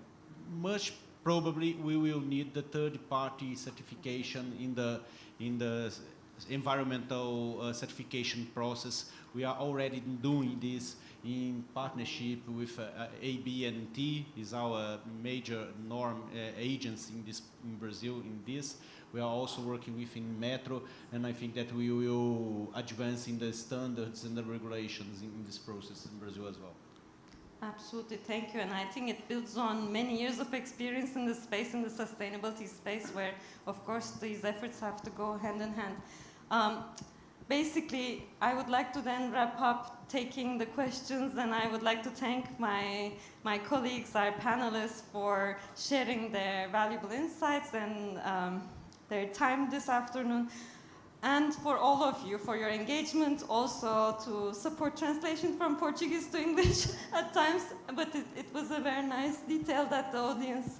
much probably we will need the third-party certification in the environmental certification process. We are already doing this in partnership with ABNT, is our major norm agency in Brazil in this. We are also working within Metro, and I think that we will advance in the standards and the regulations in this process in Brazil as well. Absolutely, thank you. And I think it builds on many years of experience in the space, in the sustainability space, where, of course, these efforts have to go hand in hand. Basically, I would like to then wrap up taking the questions, and I would like to thank my colleagues, our panelists, for sharing their valuable insights and their time this afternoon, and for all of you for your engagement, also to support translation from Portuguese to English at times, but it was a very nice detail that the audience,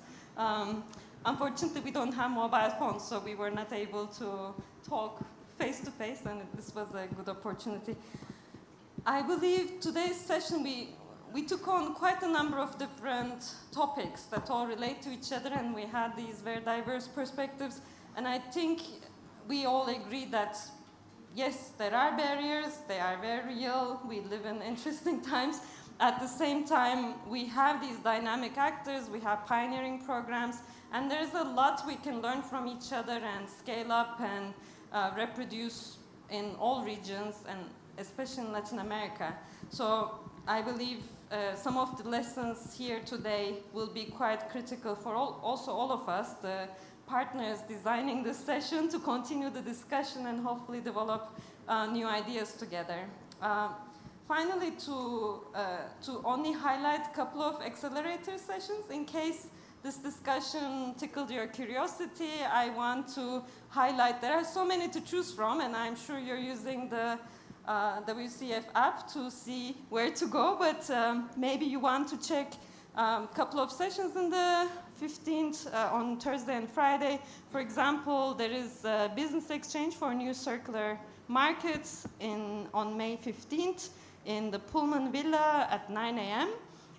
unfortunately we don't have mobile phones, so we were not able to talk face to face, and this was a good opportunity. I believe today's session we took on quite a number of different topics that all relate to each other, and we had these very diverse perspectives, and I think we all agree that yes, there are barriers, they are very real, we live in interesting times. At the same time, we have these dynamic actors, we have pioneering programs, and there's a lot we can learn from each other and scale up and reproduce in all regions, and especially in Latin America. So I believe some of the lessons here today will be quite critical for all of us, the partners designing this session, to continue the discussion and hopefully develop new ideas together. Finally, to only highlight a couple of accelerator sessions in case this discussion tickled your curiosity, I want to highlight there are so many to choose from, and I'm sure you're using the WCEF app to see where to go, but maybe you want to check a couple of sessions in the 15th on Thursday and Friday. For example, there is a business exchange for new circular markets on May 15th in the Pullman Villa at 9 a.m.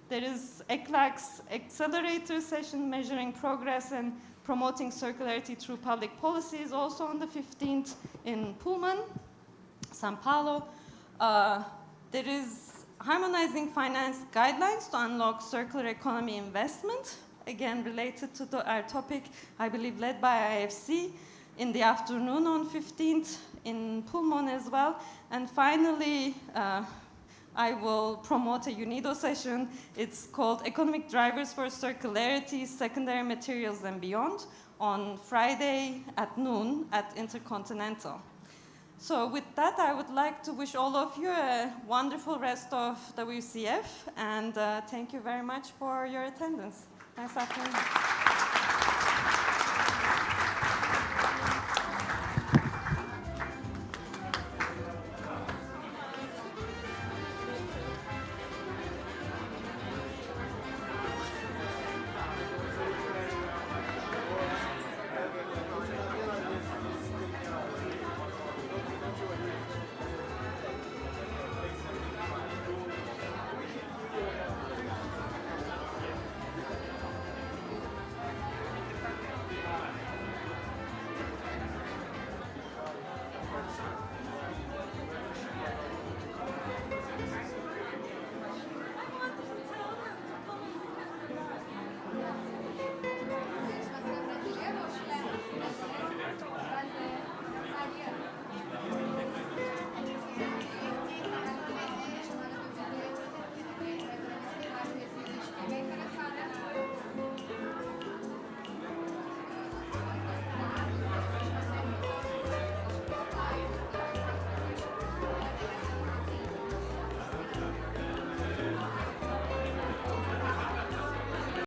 There is ECLAC's accelerator session measuring progress and promoting circularity through public policies, also on the 15th in Pullman, Sao Paulo. There is harmonizing finance guidelines to unlock circular economy investment, again related to our topic, I believe led by IFC, in the afternoon on 15th in Pullman as well. And finally, I will promote a UNIDO session. It's called Economic Drivers for Circularity, Secondary Materials and Beyond, on Friday at noon at Intercontinental. So with that, I would like to wish all of you a wonderful rest of WCF, and thank you very much for your attendance. Nice afternoon.